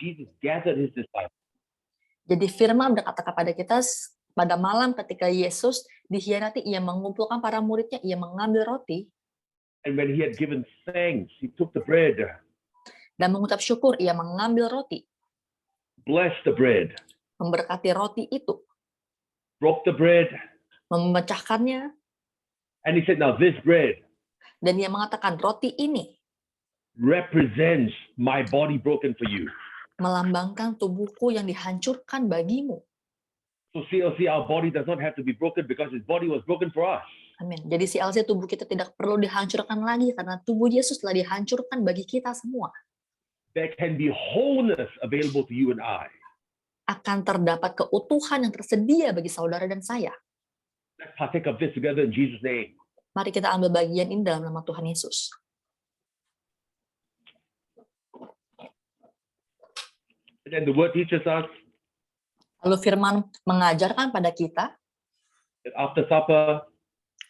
Jesus gathered his disciples. Jadi firman berkata kepada kita pada malam ketika Yesus dikhianati, ia mengumpulkan para muridnya, ia mengambil roti. And when he had given thanks, he took the bread, Dan mengucap syukur, ia mengambil roti. blessed the bread, Memberkati roti itu. broke the bread, Memecahkannya. and he said, now this bread Dan ia mengatakan roti ini represents my body broken for you. melambangkan tubuhku yang dihancurkan bagimu. So CLC, our body does not have to be broken because his body was broken for us. Amin. Jadi CLC, tubuh kita tidak perlu dihancurkan lagi karena tubuh Yesus telah dihancurkan bagi kita semua. There can be wholeness available to you and I. Akan terdapat keutuhan yang tersedia bagi saudara dan saya. Let's partake of this together in Jesus' name. Mari kita ambil bagian ini dalam nama Tuhan Yesus. And then the word teaches us Lalu firman mengajarkan pada kita that after supper,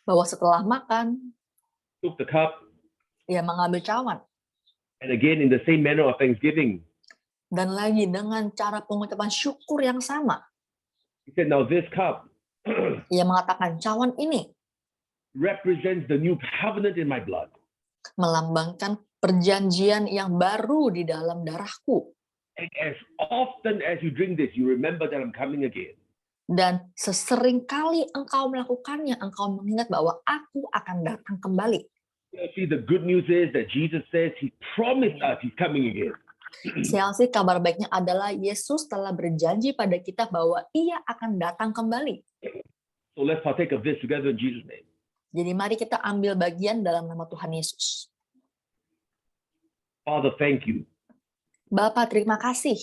bahwa setelah makan, took the cup, ia mengambil cawan. and again in the same manner of thanksgiving, Dan lagi dengan cara pengucapan syukur yang sama. he said, now this cup Ia mengatakan cawan ini represents the new covenant in my blood. melambangkan perjanjian yang baru di dalam darahku. And as often as you drink this, you remember that I'm coming again. Dan sesering kali engkau melakukannya, engkau mengingat bahwa aku akan datang kembali. You see, the good news is that Jesus says he promised us he's coming again. CLC, kabar baiknya adalah Yesus telah berjanji pada kita bahwa ia akan datang kembali. So let's partake of this together in Jesus' name. Jadi mari kita ambil bagian dalam nama Tuhan Yesus. Father, thank you Bapa, terima kasih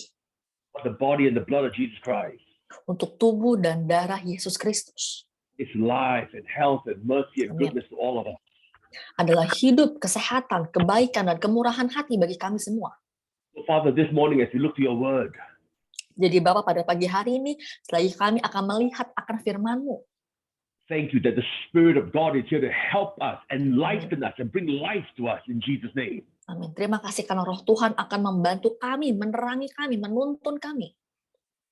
for the body and the blood of Jesus Christ. untuk tubuh dan darah Yesus Kristus. It's life and health and mercy and Amen. goodness to all of us. Adalah hidup, kesehatan, kebaikan, dan kemurahan hati bagi kami semua. So Father, this morning as we look to your word, Jadi Bapa, pada pagi hari ini, selagi kami akan melihat akan firman-Mu, thank you that the Spirit of God is here to help us, enlighten us, and bring life to us in Jesus' name. amin. Terima kasih karena Roh Tuhan akan membantu kami, menerangi kami, menuntun kami.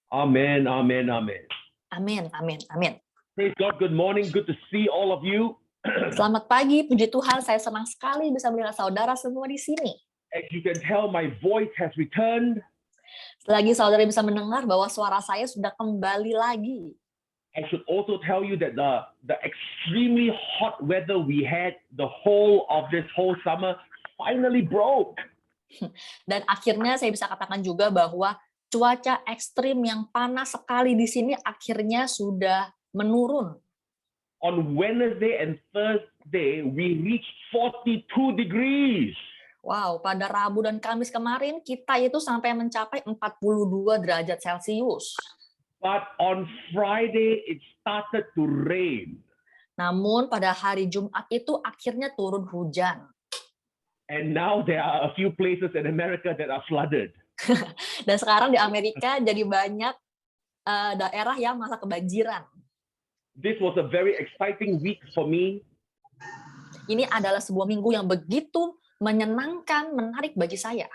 Amen, amen, amen. Amin, amin, amin. Praise God, good morning. Good to see all of you. Selamat pagi, puji Tuhan. Saya senang sekali bisa melihat saudara semua di sini. As you can tell, my voice has returned. Selagi saudara bisa mendengar bahwa suara saya sudah kembali lagi. I should also tell you that the extremely hot weather we had the whole of this whole summer finally broke. Dan akhirnya saya bisa katakan juga bahwa cuaca ekstrim yang panas sekali di sini akhirnya sudah menurun. On Wednesday and Thursday, we reached 42 degrees. Wow, pada Rabu dan Kamis kemarin kita itu sampai mencapai 42 derajat Celcius. But on Friday, it started to rain. Namun pada hari Jumat itu akhirnya turun hujan. And now there are a few places in America that are flooded. Dan sekarang di Amerika jadi banyak daerah yang malah kebanjiran. This was a very exciting week for me. Ini adalah sebuah minggu yang begitu menyenangkan, menarik bagi saya.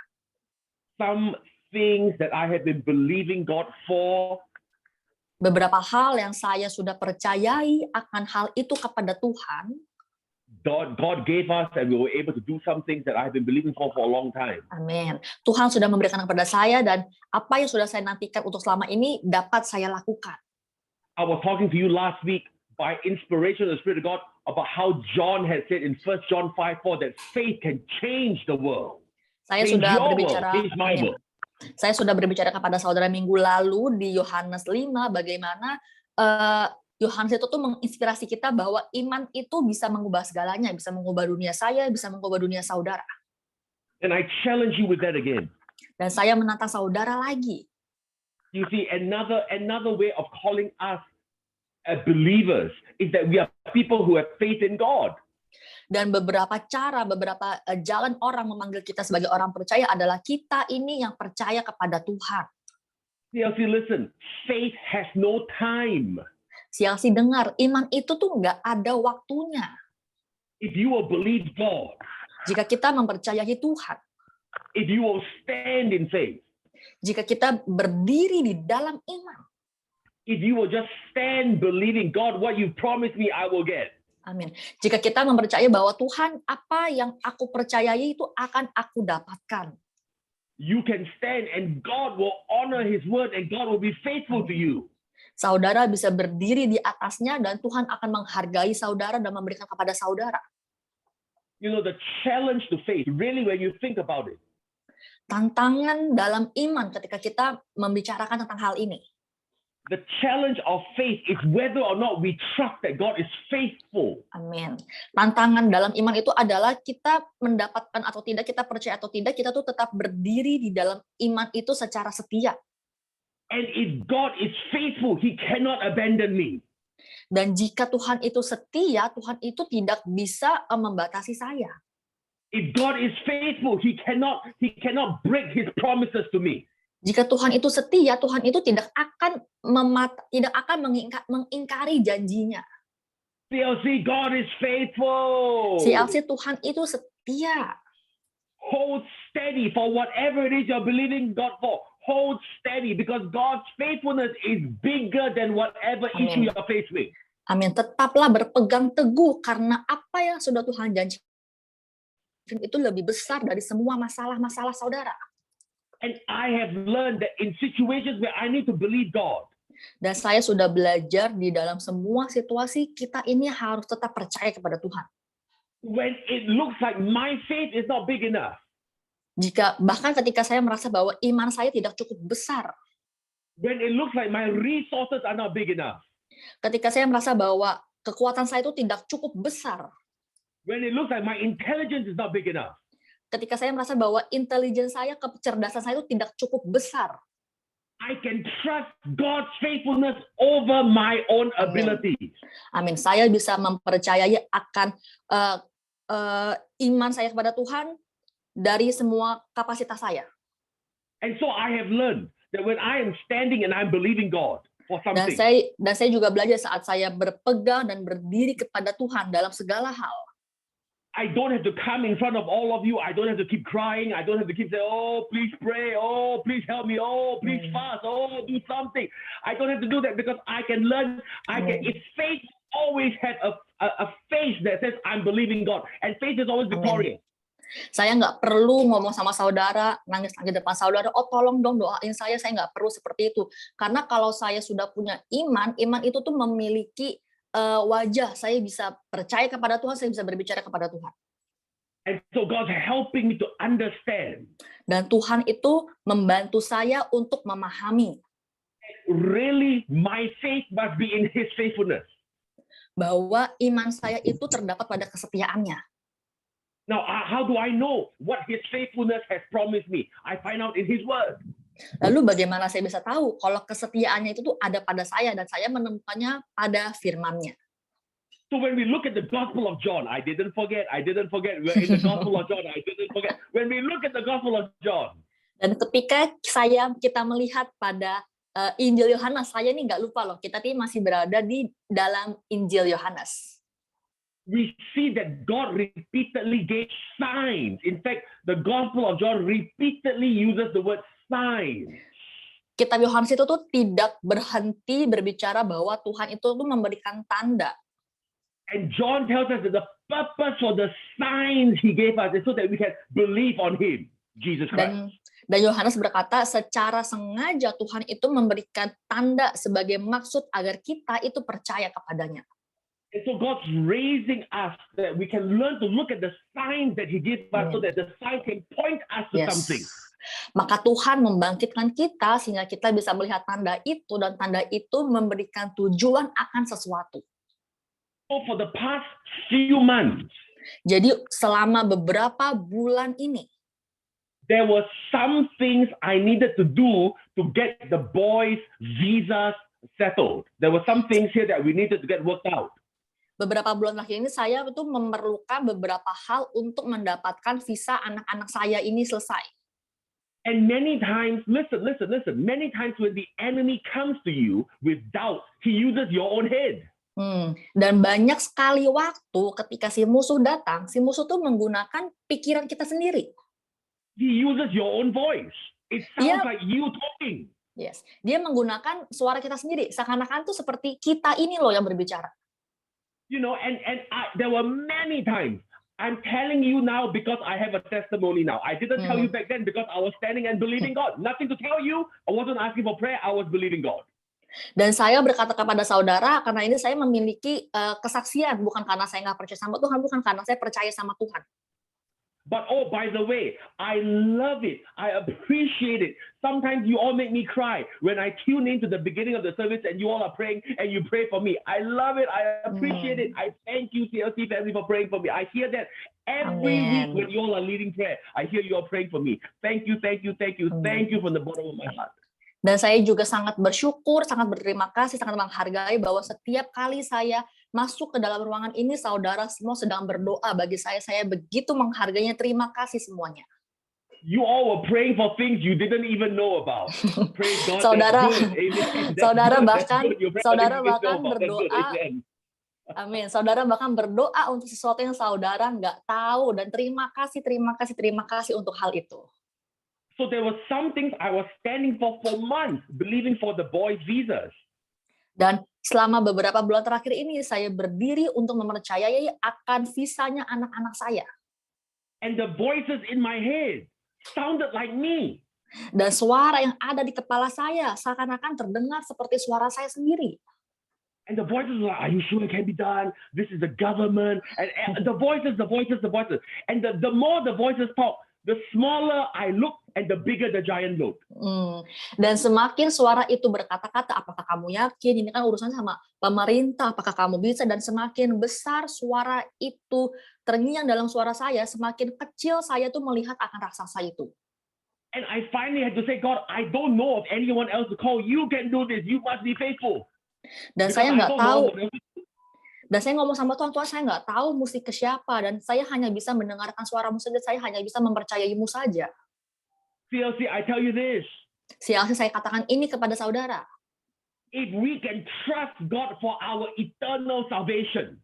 Some things that I have been believing God for, Beberapa hal yang saya sudah percayai akan hal itu kepada Tuhan, God gave us, and we were able to do some things that I have been believing for a long time. amin. Tuhan sudah memberikan kepada saya dan apa yang sudah saya nantikan untuk selama ini dapat saya lakukan. I was talking to you last week by inspiration of the Spirit of God about how John had said in 1 John 5:4 that faith can change the world. Saya Change sudah your world, berbicara, change my amin. world. Saya sudah berbicara kepada saudara minggu lalu di Yohanes 5 bagaimana Yohanes itu tuh menginspirasi kita bahwa iman itu bisa mengubah segalanya, bisa mengubah dunia saya, bisa mengubah dunia saudara. And I challenge you with that again. Dan saya menantang saudara lagi. You see, another way of calling us believers is that we are people who have faith in God. Dan beberapa cara, beberapa jalan orang memanggil kita sebagai orang percaya adalah kita ini yang percaya kepada Tuhan. CLC, listen, faith has no time. CLC dengar, iman itu tuh nggak ada waktunya. If you will believe God, Jika kita mempercayai Tuhan, if you will stand in faith, Jika kita berdiri di dalam iman. If you will just stand believing, God, what you promised me, I will get. Amin. Jika kita mempercayai bahwa Tuhan, apa yang aku percayai itu akan aku dapatkan. You can stand and God will honor his word and God will be faithful to you. Saudara bisa berdiri di atasnya dan Tuhan akan menghargai saudara dan memberikan kepada saudara. You know, the challenge to faith, really when you think about it, Tantangan dalam iman ketika kita membicarakan tentang hal ini. the challenge of faith is whether or not we trust that God is faithful. Amin. Tantangan dalam iman itu adalah kita mendapatkan atau tidak, kita percaya atau tidak, kita tuh tetap berdiri di dalam iman itu secara setia. And if God is faithful, he cannot abandon me. Dan jika Tuhan itu setia, Tuhan itu tidak bisa membatasi saya. If God is faithful, he cannot break his promises to me. Jika Tuhan itu setia, Tuhan itu tidak akan mengingkari janjinya. CLC, God is faithful. CLC, Tuhan itu setia. Hold steady for whatever it is you're believing God for. Hold steady because God's faithfulness is bigger than whatever issue you're faced with. Amin. Tetaplah berpegang teguh karena apa yang sudah Tuhan janjikan itu lebih besar dari semua masalah-masalah saudara. And I have learned that in situations where I need to believe God, Dan saya sudah belajar di dalam semua situasi kita ini harus tetap percaya kepada Tuhan. when it looks like my faith is not big enough, Bahkan ketika saya merasa bahwa iman saya tidak cukup besar, when it looks like my resources are not big enough, ketika saya merasa bahwa kekuatan saya itu tidak cukup besar, when it looks like my intelligence is not big enough, ketika saya merasa bahwa intelijen saya, kecerdasan saya itu tidak cukup besar, I can trust God's faithfulness over my own abilities. amin. Saya bisa mempercayai akan iman saya kepada Tuhan dari semua kapasitas saya. And so I have learned that when I am standing and I'm believing God for Dan something, saya juga belajar saat saya berpegang dan berdiri kepada Tuhan dalam segala hal. I don't have to come in front of all of you. I don't have to keep crying. I don't have to keep saying, oh, please pray. Oh, please help me. Oh, please fast. Oh, do something. I don't have to do that because I can learn. If faith always has a face that says, I'm believing God. And faith is always victorious. Saya nggak perlu ngomong sama saudara, nangis-nangis depan saudara, oh tolong dong doain saya nggak perlu seperti itu. Karena kalau saya sudah punya iman itu tuh memiliki wajah, saya bisa percaya kepada Tuhan, saya bisa berbicara kepada Tuhan. And so God's helping me to understand. Dan Tuhan itu membantu saya untuk memahami. Really, my faith must be in His faithfulness. Bahwa iman saya itu terdapat pada kesetiaannya. Now, how do I know what His faithfulness has promised me? I find out in His Word. Lalu bagaimana saya bisa tahu kalau kesetiaannya itu tuh ada pada saya dan saya menemukannya pada firman-Nya. So when we look at the Gospel of John, I didn't forget. We're in the Gospel of John, I didn't forget. When we look at the Gospel of John. Dan ketika kita melihat pada Injil Yohanes, saya ini nggak lupa loh, kita ini masih berada di dalam Injil Yohanes. We see that God repeatedly gave signs. In fact, the Gospel of John repeatedly uses the word sign. Kitab Yohanes itu tuh tidak berhenti berbicara bahwa Tuhan itu tuh memberikan tanda. And John tells us that the purpose for the signs He gave us is so that we can believe on Him, Jesus Christ. Dan Yohanes berkata secara sengaja Tuhan itu memberikan tanda sebagai maksud agar kita itu percaya kepadanya. And so God's raising us that we can learn to look at the signs that He gives us so that the signs can point us to something. Maka Tuhan membangkitkan kita sehingga kita bisa melihat tanda itu dan tanda itu memberikan tujuan akan sesuatu. So for the past few months, jadi selama beberapa bulan ini, there were some things I needed to do to get the boys' visas settled. There were some things here that we needed to get worked out. Beberapa bulan terakhir ini saya itu memerlukan beberapa hal untuk mendapatkan visa anak-anak saya ini selesai. And many times, listen. Many times when the enemy comes to you with doubt, he uses your own head. Dan banyak sekali waktu ketika si musuh datang, si musuh tuh menggunakan pikiran kita sendiri. He uses your own voice. It Dia sounds like you talking. Yes, dia menggunakan suara kita sendiri, seakan-akan tuh seperti kita ini loh yang berbicara. You know, and there were many times. I'm telling you now because I have a testimony now. I didn't tell you back then because I was standing and believing God. Nothing to tell you. I wasn't asking for prayer. I was believing God. Dan saya berkata kepada saudara, karena ini saya memiliki kesaksian, bukan karena saya nggak percaya sama Tuhan, bukan karena saya percaya sama Tuhan. But oh, by the way, I love it. I appreciate it. Sometimes you all make me cry when I tune into the beginning of the service and you all are praying and you pray for me. I love it. I appreciate it. I thank you, CLC family, for praying for me. I hear that every week when you all are leading prayer. I hear you all praying for me. Thank you, thank you, thank you, thank you from the bottom of my heart. Dan saya juga sangat bersyukur, sangat berterima kasih, sangat menghargai bahwa setiap kali saya masuk ke dalam ruangan ini, saudara semua sedang berdoa bagi saya. Saya begitu menghargainya. Terima kasih semuanya. You all were praying for things you didn't even know about. Praise God. Saudara, saudara bahkan berdoa. Amin. Saudara bahkan berdoa untuk sesuatu yang saudara nggak tahu, dan terima kasih untuk hal itu. So there were some things I was standing for months, believing for the boys' visas. Dan selama beberapa bulan terakhir ini saya berdiri untuk mempercayai akan visanya anak-anak saya. And the voices in my head sounded like me. Dan suara yang ada di kepala saya seakan-akan terdengar seperti suara saya sendiri. And the voices were like, are you sure it can be done? This is the government. And the voices. And the more the voices talk, the smaller I look and the bigger the giant look. Dan semakin suara itu berkata-kata, apakah kamu yakin? Ini kan urusannya sama pemerintah, apakah kamu bisa? Dan semakin besar suara itu terngiang dalam suara saya, semakin kecil saya tuh melihat akan raksasa itu. And I finally had to say, God, I don't know of anyone else to call. You can do this. You must be faithful. Dan saya nggak tahu. Dan saya ngomong sama Tuhan, saya nggak tahu mesti ke siapa, dan saya hanya bisa mendengarkan suaramu saja, saya hanya bisa mempercayaimu saja. CLC, I tell you this. CLC, saya katakan ini kepada saudara. If we can trust God for our eternal salvation.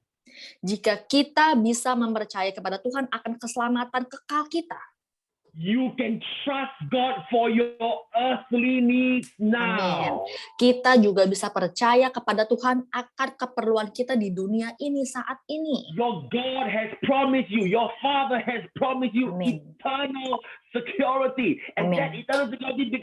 Jika kita bisa mempercayai kepada Tuhan akan keselamatan kekal kita. You can trust God for your earthly needs now. Amin. Kita juga bisa percaya kepada Tuhan akan keperluan kita di dunia ini saat ini. Your God has promised you, your Father has promised you eternal security. And that eternal security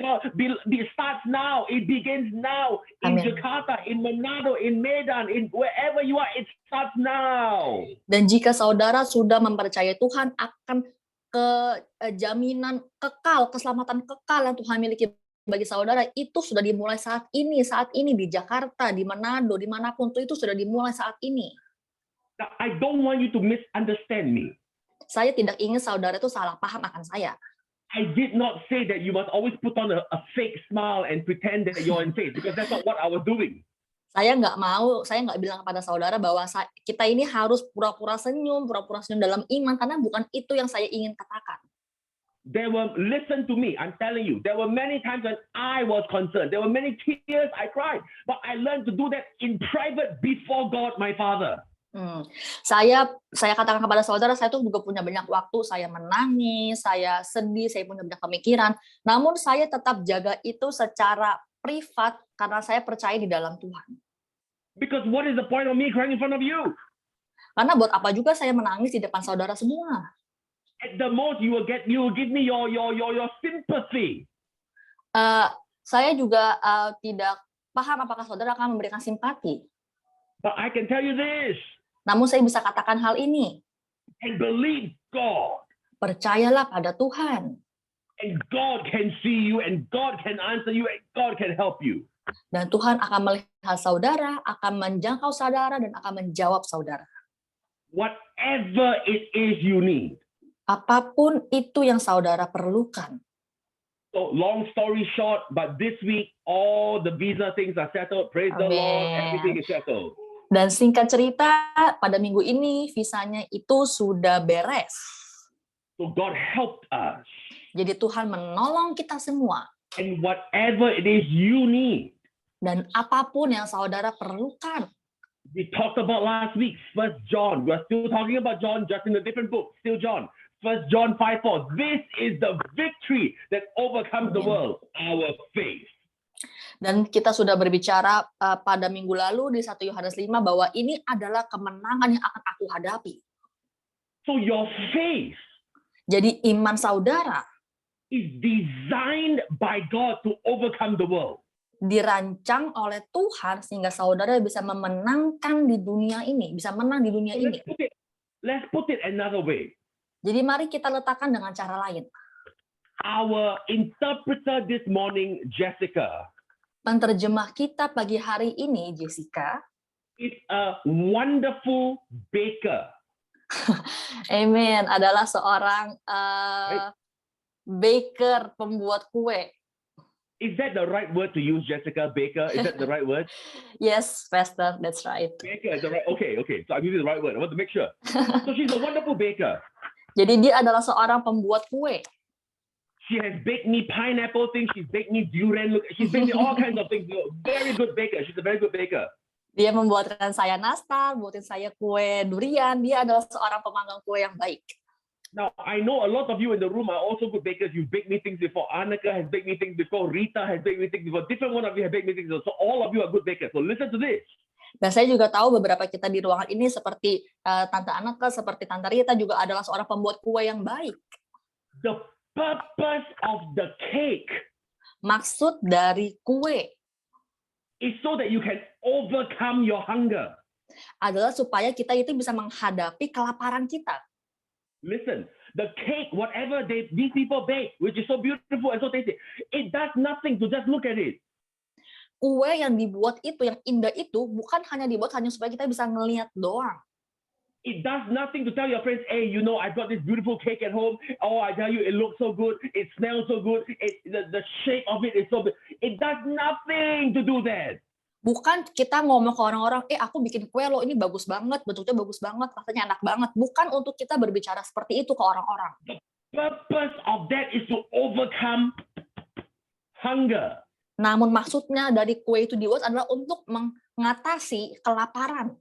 starts now. It begins now in Jakarta, in Manado, in Medan, in wherever you are. It starts now. Dan jika saudara sudah mempercayai Tuhan akan jaminan kekal, keselamatan kekal yang Tuhan miliki bagi saudara, itu sudah dimulai saat ini di Jakarta, di Manado, dimanapun itu sudah dimulai saat ini. Now, I don't want you to misunderstand me. Saya tidak ingin saudara itu salah paham akan saya. I did not say that you must always put on a fake smile and pretend that you're in faith, because that's not what I was doing. Saya nggak bilang kepada saudara bahwa kita ini harus pura-pura senyum dalam iman, karena bukan itu yang saya ingin katakan. Listen to me, I'm telling you, there were many times when I was concerned. There were many tears I cried, but I learned to do that in private before God, my Father. Saya katakan kepada saudara, saya tuh juga punya banyak waktu, saya menangis, saya sedih, saya punya banyak pemikiran, namun saya tetap jaga itu secara privat karena saya percaya di dalam Tuhan. Because what is the point of me crying in front of you? Karena buat apa juga saya menangis di depan saudara semua? At the most you will give me your sympathy. Saya juga tidak paham apakah saudara akan memberikan simpati. But I can tell you this. Namun saya bisa katakan hal ini. And believe God. Percayalah pada Tuhan. And God can see you, and God can answer you, and God can help you. Dan Tuhan akan melihat saudara, akan menjangkau saudara, dan akan menjawab saudara. Whatever it is you need. Apapun itu yang saudara perlukan. So long story short, but this week all the visa things are settled. Praise the Lord, everything is settled. Dan singkat cerita, pada minggu ini visanya itu sudah beres. So God helped us. Jadi Tuhan menolong kita semua. And whatever it is you need. Dan apapun yang saudara perlukan. We talked about last week, 1 John. We're still talking about John, just in a different book. Still John. 1 John 5:4. This is the victory that overcomes the world, our faith. Dan kita sudah berbicara pada minggu lalu di 1 Yohanes 5 bahwa ini adalah kemenangan yang akan aku hadapi. So your faith Jadi iman saudara is designed by God to overcome the world. dirancang oleh Tuhan sehingga saudara bisa memenangkan di dunia ini, bisa menang di dunia So ini. let's put it another way. Jadi mari kita letakkan dengan cara lain. Our interpreter this morning, Jessica, Penterjemah kita pagi hari ini, Jessica, is a wonderful baker. amen, adalah seorang baker, pembuat kue. Is that the right word to use, Jessica? Baker? Is that the right word? Yes, Pastor, that's right. Baker is the right. Okay. So I'm using the right word. I want to make sure. So she's a wonderful baker. Jadi dia adalah seorang pembuat kue. She has baked me pineapple things. She's baked me durian. Look, she's baked me all kinds of things. Very good baker. She's a very good baker. Dia membuatkan saya nastar, buatin saya kue durian. Dia adalah seorang pemanggang kue yang baik. Now, I know a lot of you in the room are also good bakers. You've baked me things before. Annika has baked me things before. Rita has baked me things before. Different one of you have baked me things before. So all of you are good bakers. So listen to this. Dan saya juga tahu beberapa kita di ruangan ini seperti Tante Annika, seperti Tante Rita juga adalah seorang pembuat kue yang baik. The purpose of the cake Maksud dari kue is so that you can overcome your hunger. adalah supaya kita itu bisa menghadapi kelaparan kita. Listen, the cake, whatever these people bake, which is so beautiful and so tasty, it does nothing to just look at it. Kue yang dibuat itu, yang indah itu, bukan hanya dibuat hanya supaya kita bisa ngelihat doang. It does nothing to tell your friends, hey, you know, I've got this beautiful cake at home. Oh, I tell you, it looks so good. It smells so good. The shape of it is so good. It does nothing to do that. Bukan kita ngomong ke orang-orang, aku bikin kue lo, ini bagus banget, bentuknya bagus banget, rasanya enak banget. Bukan untuk kita berbicara seperti itu ke orang-orang. The purpose of that is to overcome hunger. Namun maksudnya dari kue itu dibuat adalah untuk mengatasi kelaparan.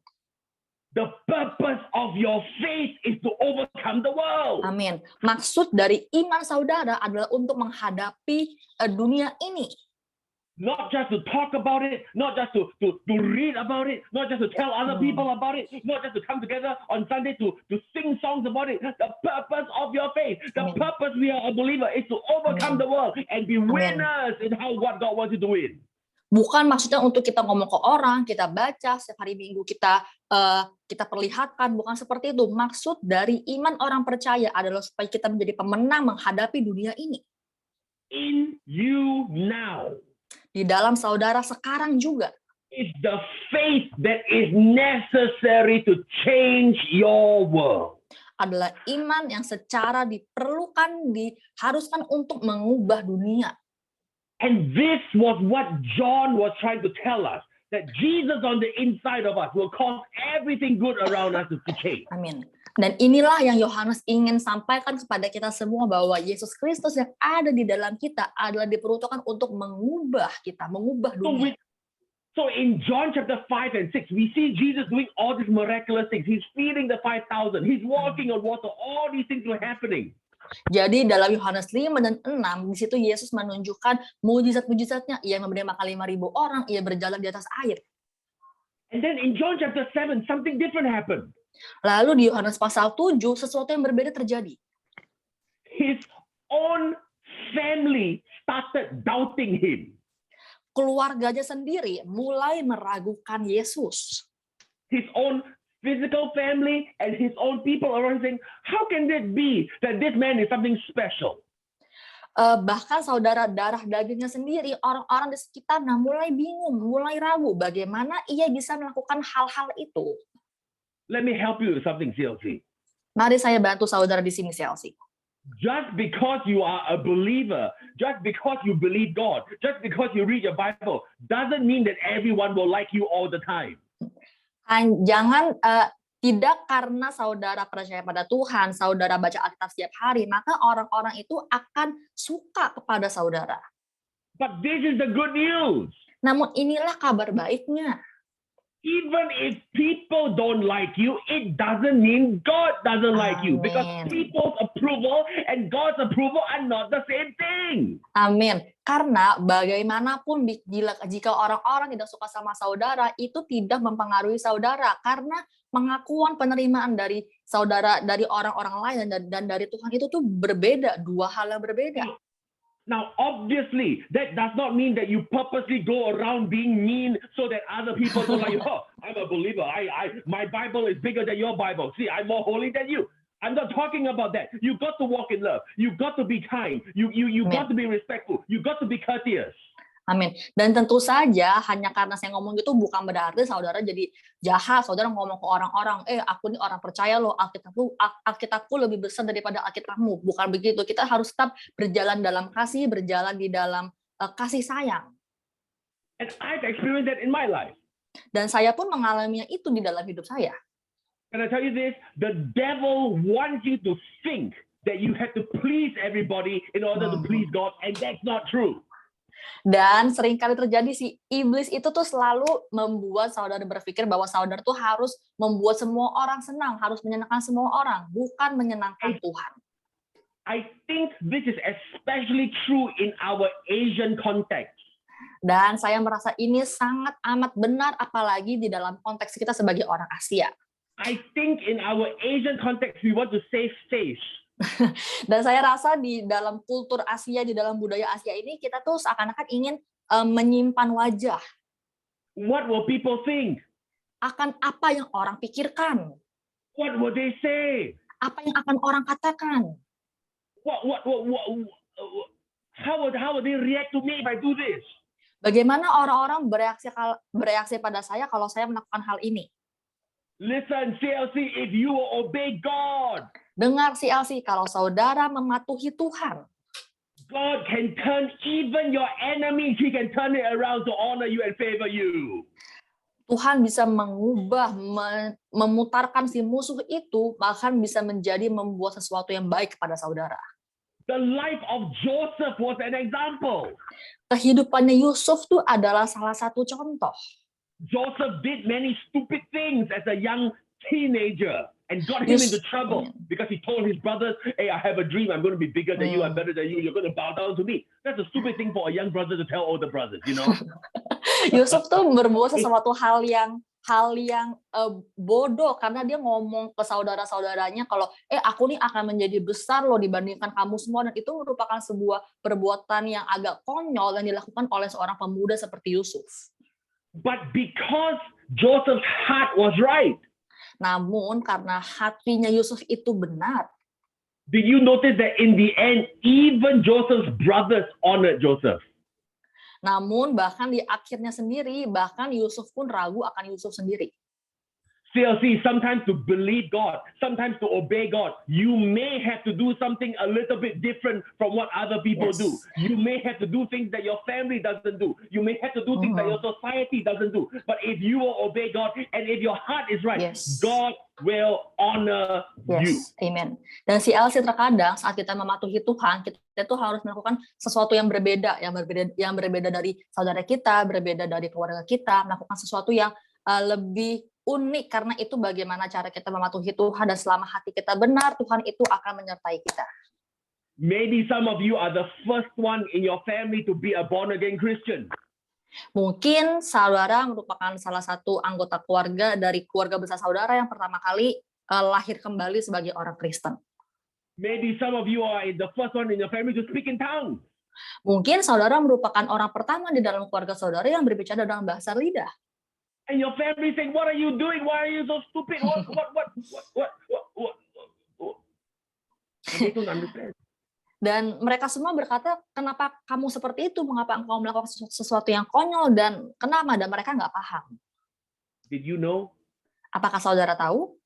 The purpose of your faith is to overcome the world. Amin. Maksud dari iman saudara adalah untuk menghadapi dunia ini. Not just to talk about it, not just to read about it, not just to tell other people about it, not just to come together on Sunday to sing songs about it. The purpose of your faith, the purpose we are a believer is to overcome the world and be winners in how what God wants you to win. Bukan maksudnya untuk kita ngomong ke orang, kita baca setiap hari Minggu, kita perlihatkan, bukan seperti itu. Maksud dari iman orang percaya adalah supaya kita menjadi pemenang menghadapi dunia ini. In you now. Di dalam saudara sekarang juga. Is the faith that is necessary to change your world. Adalah iman yang secara diperlukan, diharuskan untuk mengubah dunia. And this was what John was trying to tell us. That Jesus on the inside of us will cause everything good around us to change. Amin. Dan inilah yang Yohanes ingin sampaikan kepada kita semua bahwa Yesus Kristus yang ada di dalam kita adalah diperuntukkan untuk mengubah kita, mengubah dunia. So in John chapter 5 and 6, we see Jesus doing all these miraculous things. He's feeding the 5,000. He's walking on water. All these things were happening. Jadi dalam Yohanes 5 dan 6, di situ Yesus menunjukkan mujizat-mujizatnya. Ia memberi makan 5.000 orang, ia berjalan di atas air. And then in John chapter 7, something different happened. Lalu di Yohanes pasal 7, sesuatu yang berbeda terjadi. His own family started doubting him. Keluarganya sendiri mulai meragukan Yesus. His own physical family and his own people around saying, how can it be that this man is something special? Bahkan saudara darah dagingnya sendiri, orang-orang di sekitarnya mulai bingung, mulai ragu bagaimana ia bisa melakukan hal-hal itu. Let me help you with something, CLC. Mari saya bantu saudara di sini, CLC. Just because you are a believer, just because you believe God, just because you read your Bible, doesn't mean that everyone will like you all the time. Jangan tidak karena saudara percaya pada Tuhan, saudara baca Alkitab setiap hari, maka orang-orang itu akan suka kepada saudara. But this is the good news. Namun inilah kabar baiknya. Even if people don't like you, it doesn't mean God doesn't like you, because Amin. people's approval and God's approval are not the same thing. Amin. Karena bagaimanapun jika orang-orang tidak suka sama saudara, itu tidak mempengaruhi saudara. Karena pengakuan penerimaan dari saudara, dari orang-orang lain dan dari Tuhan itu tuh berbeda, dua hal yang berbeda. Now, obviously, that does not mean that you purposely go around being mean so that other people don't like you. Oh, I'm a believer. My Bible is bigger than your Bible. See, I'm more holy than you. I'm not talking about that. You got to walk in love. You got to be kind. You got to be respectful. You got to be courteous. Amin. Dan tentu saja hanya karena saya ngomong gitu bukan berarti saudara jadi jahat. Saudara ngomong ke orang-orang, aku ini orang percaya loh, Alkitabku lebih besar daripada Alkitabmu. Bukan begitu. Kita harus tetap berjalan dalam kasih, berjalan di dalam kasih sayang. And I've experienced that in my life. Dan saya pun mengalaminya itu di dalam hidup saya. Can I tell you this? The devil wants you to think that you have to please everybody in order to please God, and that's not true. Dan seringkali terjadi si iblis itu tuh selalu membuat saudara berpikir bahwa saudara tuh harus membuat semua orang senang, harus menyenangkan semua orang, bukan menyenangkan Tuhan. I think this is especially true in our Asian context. Dan saya merasa ini sangat amat benar apalagi di dalam konteks kita sebagai orang Asia. I think in our Asian context we want to save face. Dan saya rasa di dalam kultur Asia, di dalam budaya Asia ini kita tuh seakan-akan ingin menyimpan wajah. What will people think? Akan apa yang orang pikirkan? What will they say? Apa yang akan orang katakan? How will they react to me if I do this? Bagaimana orang-orang bereaksi pada saya kalau saya melakukan hal ini? Listen, CLC, if you will obey God. Dengar CLC, kalau saudara mematuhi Tuhan, God can turn even your enemies, He can turn it around to honor you and favor you. Tuhan bisa mengubah, memutarkan si musuh itu, bahkan bisa menjadi membuat sesuatu yang baik kepada saudara. The life of Joseph was an example. Kehidupannya Yusuf tuh adalah salah satu contoh. Joseph did many stupid things as a young teenager and got him into trouble because he told his brothers, hey, I have a dream. I'm going to be bigger than you. I'm better than you. You're going to bow down to me. That's a stupid thing for a young brother to tell older brothers, you know. Yusuf tuh berbuat sesuatu hal yang bodoh karena dia ngomong ke saudara-saudaranya kalau aku nih akan menjadi besar loh dibandingkan kamu semua, dan itu merupakan sebuah perbuatan yang agak konyol yang dilakukan oleh seorang pemuda seperti Yusuf. But because Joseph's heart was right. Namun karena hatinya Yusuf itu benar. Did you notice that in the end, even Joseph's brothers honored Joseph? Namun bahkan di akhirnya sendiri, bahkan Yusuf pun ragu akan Yusuf sendiri. CLC, sometimes to believe God, sometimes to obey God, you may have to do something a little bit different from what other people do. You may have to do things that your family doesn't do. You may have to do things that your society doesn't do. But if you will obey God and if your heart is right, God will honor you. Amen. Dan CLC terkadang saat kita mematuhi Tuhan, kita tuh harus melakukan sesuatu yang berbeda dari saudara kita, berbeda dari keluarga kita, melakukan sesuatu yang lebih unik, karena itu bagaimana cara kita mematuhi Tuhan, dan selama hati kita benar, Tuhan itu akan menyertai kita. Maybe some of you are the first one in your family to be a born again Christian. Mungkin saudara merupakan salah satu anggota keluarga dari keluarga besar saudara yang pertama kali lahir kembali sebagai orang Kristen. Maybe some of you are the first one in your family to speak in tongues. Mungkin saudara merupakan orang pertama di dalam keluarga saudara yang berbicara dalam bahasa lidah. And your family saying, "What are you doing? Why are you so stupid? What? They don't understand." Dan mereka semua berkata, kenapa kamu seperti itu? Mengapa engkau melakukan sesuatu yang konyol, dan kenapa? Dan mereka nggak paham. Did you know? Apakah saudara tahu?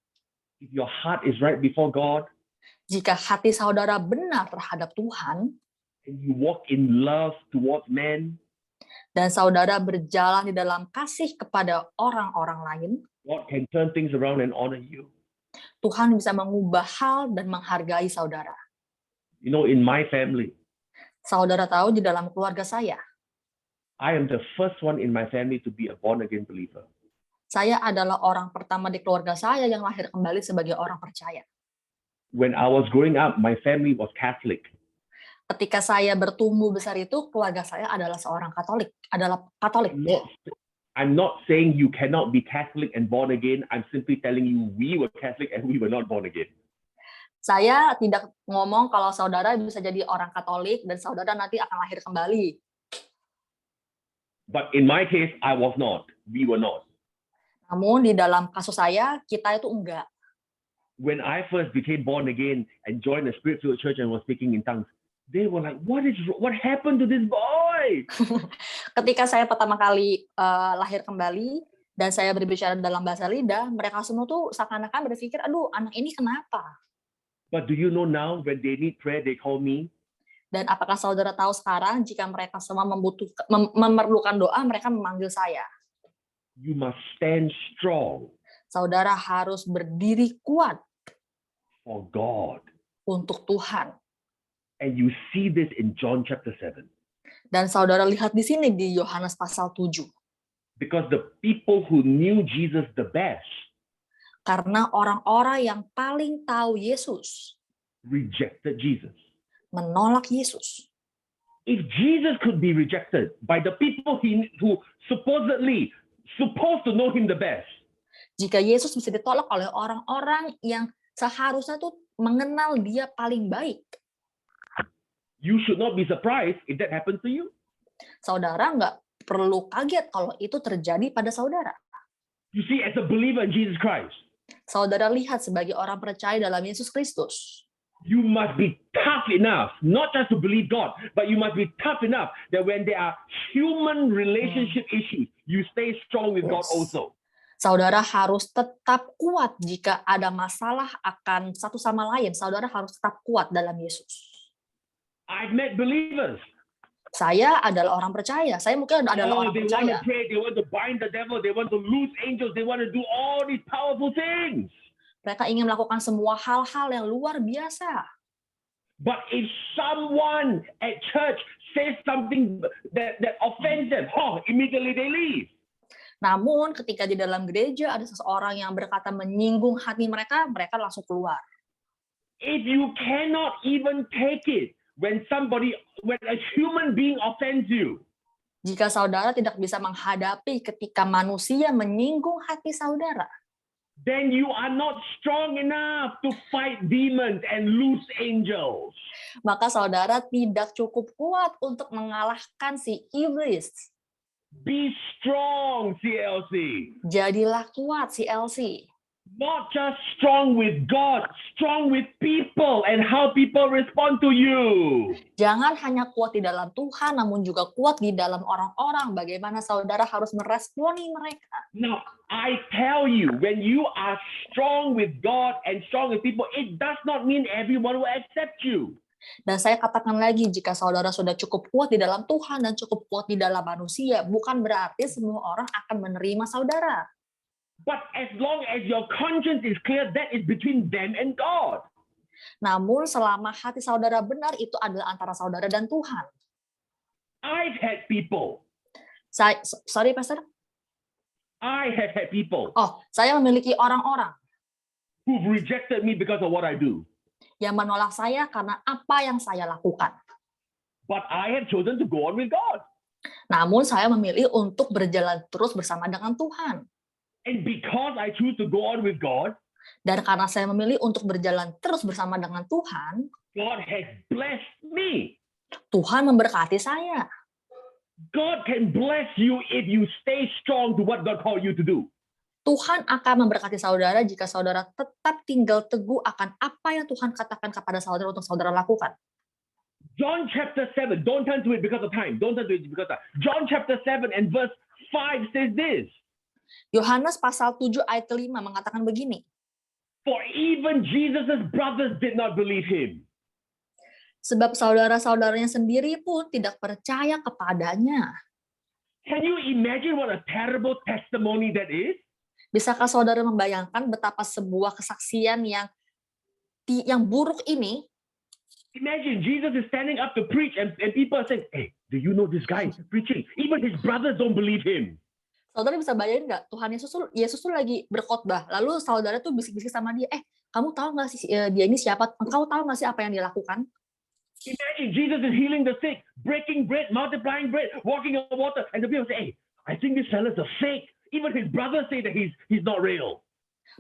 If your heart is right before God, jika hati saudara benar terhadap Tuhan, and you walk in love towards men, dan saudara berjalan di dalam kasih kepada orang-orang lain, God can turn things around and honor you. Tuhan bisa mengubah hal dan menghargai saudara. You know, in my family, saudara tahu di dalam keluarga saya, I am the first one in my family to be a born again believer. Saya adalah orang pertama di keluarga saya yang lahir kembali sebagai orang percaya. When I was growing up, my family was Catholic. Ketika saya bertumbuh besar itu, keluarga saya adalah seorang Katolik, adalah Katolik. I'm not saying you cannot be Catholic and born again. I'm simply telling you we were Catholic and we were not born again. Saya tidak ngomong kalau saudara bisa jadi orang Katolik dan saudara nanti akan lahir kembali. But in my case, I was not. We were not. Namun di dalam kasus saya, kita itu enggak. When I first became born again and joined a spirit-filled church and was speaking in tongues, they were like, what happened to this boy? Ketika saya pertama kali lahir kembali dan saya berbicara dalam bahasa lidah, mereka semua tuh seakan-akan berpikir, aduh anak ini kenapa? But do you know now when they need prayer, they call me? Dan apakah saudara tahu sekarang jika mereka semua memerlukan doa, mereka memanggil saya? You must stand strong Saudara harus berdiri kuat for God. untuk Tuhan. And you see this in John chapter 7. Dan saudara lihat di sini di Yohanes pasal 7. Because the people who knew Jesus the best Karena orang-orang yang paling tahu Yesus rejected Jesus. menolak Yesus. If Jesus could be rejected by the people who supposedly supposed to know him the best, Jika Yesus bisa ditolak oleh orang-orang yang seharusnya tuh mengenal dia paling baik, you should not be surprised if that happens to you. saudara nggak perlu kaget kalau itu terjadi pada saudara. You see, as a believer in Jesus Christ, Saudara lihat sebagai orang percaya dalam Yesus Kristus, you must be tough enough, not just to believe God, but you must be tough enough that when there are human relationship issues, you stay strong with God Yes. also. saudara harus tetap kuat jika ada masalah akan satu sama lain. Saudara harus tetap kuat dalam Yesus. I've met believers. Saya adalah orang percaya. Saya mungkin adalah orang They want percaya. to pray, they want to bind the devil, they want to loose angels, they want to do all these powerful things. Mereka ingin melakukan semua hal-hal yang luar biasa. But if someone at church says something that offends them, immediately they leave. Namun ketika di dalam gereja ada seseorang yang berkata menyinggung hati mereka, mereka langsung keluar. If you cannot even take it when a human being offends you, Jika saudara tidak bisa menghadapi ketika manusia menyinggung hati saudara, then you are not strong enough to fight demons and loose angels. maka saudara tidak cukup kuat untuk mengalahkan si iblis. Be strong, CLC. Jadilah kuat si LC. Not just strong with God, strong with people and how people respond to you. Jangan hanya kuat di dalam Tuhan, namun juga kuat di dalam orang-orang. Bagaimana saudara harus meresponi mereka. Now, I tell you, when you are strong with God and strong with people, it does not mean everyone will accept you. Dan saya katakan lagi, jika saudara sudah cukup kuat di dalam Tuhan dan cukup kuat di dalam manusia, bukan berarti semua orang akan menerima saudara. But as long as your conscience is clear, that is between them and God. Namun selama hati saudara benar, itu adalah antara saudara dan Tuhan. I've had people. Sorry, Pastor. I have had people Saya memiliki orang-orang who've rejected me because of what I do. yang menolak saya karena apa yang saya lakukan. But I have chosen to go on with God. Namun saya memilih untuk berjalan terus bersama dengan Tuhan. And because I choose to go on with God, Dan karena saya memilih untuk berjalan terus bersama dengan Tuhan, God has blessed me. Tuhan memberkati saya. God can bless you if you stay strong to what God called you to do. Tuhan akan memberkati saudara jika saudara tetap tinggal teguh akan apa yang Tuhan katakan kepada saudara untuk saudara lakukan. John chapter 7, don't turn to it because of time. Don't turn to it because of time. John chapter 7 and verse 5 says this. Yohanes pasal 7 ayat 5 mengatakan begini. For even Jesus' brothers did not believe him. Sebab saudara-saudaranya sendiri pun tidak percaya kepadanya. Can you imagine what a terrible testimony that is? Bisakah saudara membayangkan betapa sebuah kesaksian yang buruk ini? Imagine Jesus is standing up to preach and people are saying, hey, do you know this guy is preaching? Even his brothers don't believe him. Saudara bisa bayangin nggak, Yesus tuh lagi berkhotbah, lalu saudara tuh bisik-bisik sama dia, kamu tahu nggak sih dia ini siapa? Engkau tahu nggak sih apa yang dia lakukan? Imagine Jesus is healing the sick, breaking bread, multiplying bread, walking on water, and the people say, "Hey, I think this fella's a fake." Even his brothers say that he's not real.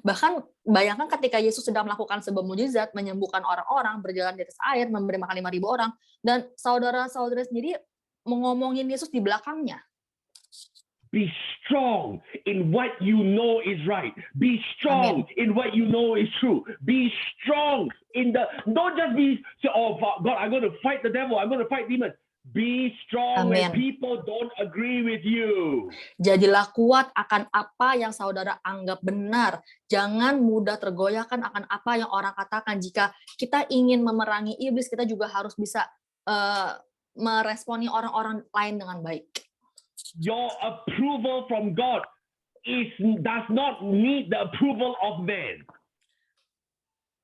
Bahkan bayangkan ketika Yesus sedang melakukan sebuah mujizat, menyembuhkan orang-orang, berjalan di atas air, memberi makan 5.000 orang, dan saudara-saudara sendiri ngomongin Yesus di belakangnya. Be strong in what you know is right. Be strong in what you know is true. Be strong don't just be, oh God, I'm going to fight the devil. I'm going to fight demons. Be strong when people don't agree with you. Jadilah kuat akan apa yang saudara anggap benar. Jangan mudah tergoyahkan akan apa yang orang katakan. Jika kita ingin memerangi iblis, kita juga harus bisa meresponi orang-orang lain dengan baik. Your approval from God does not need the approval of man.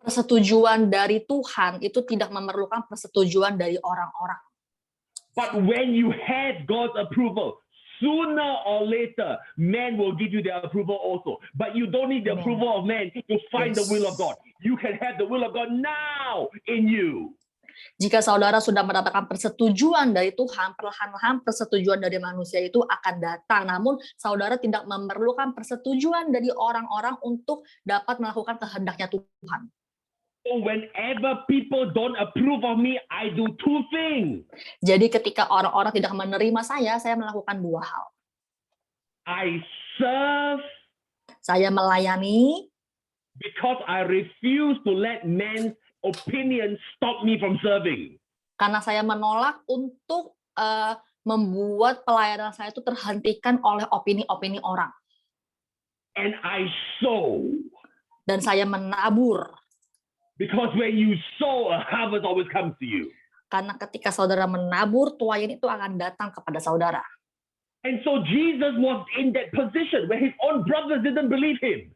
Persetujuan dari Tuhan itu tidak memerlukan persetujuan dari orang-orang. But when you have God's approval, sooner or later, man will give you their approval also. But you don't need the approval of man to find the will of God. You can have the will of God now in you. Jika saudara sudah mendapatkan persetujuan dari Tuhan, perlahan-lahan persetujuan dari manusia itu akan datang. Namun, saudara tidak memerlukan persetujuan dari orang-orang untuk dapat melakukan kehendaknya Tuhan. So whenever people don't approve of me, I do two things. Jadi ketika orang-orang tidak menerima saya melakukan dua hal. I serve. Saya melayani. Because I refuse to let man's opinion stop me from serving. Karena saya menolak untuk membuat pelayanan saya itu terhentikan oleh opini-opini orang. And I sow. Dan saya menabur. Because when you sow, a harvest always comes to you. Karena ketika saudara menabur, tuaian itu akan datang kepada saudara. And so Jesus was in that position where his own brothers didn't believe him.